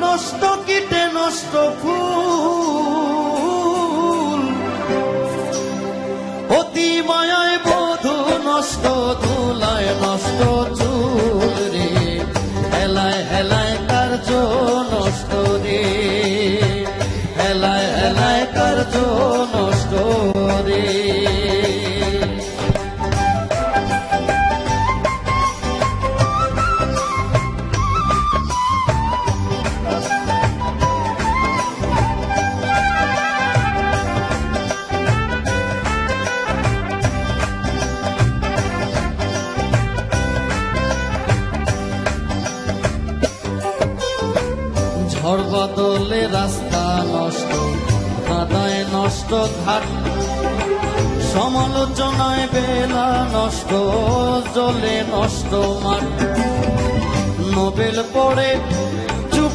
নষ্ট কীটে নষ্ট ফুল, অতি মায়ায় বধূ নষ্ট, ধুলায় নষ্ট চুল রে, হেলায় হেলায় কার্য নষ্ট রে, হেলায় হেলায় কার্য নষ্ট রে। ঝড় বদলে রাস্তা নষ্ট, কাদায় নষ্ট ঘাট, সমালোচনায় বেলা নষ্ট, জলে নষ্ট মাঠ। নোবেল পড়ে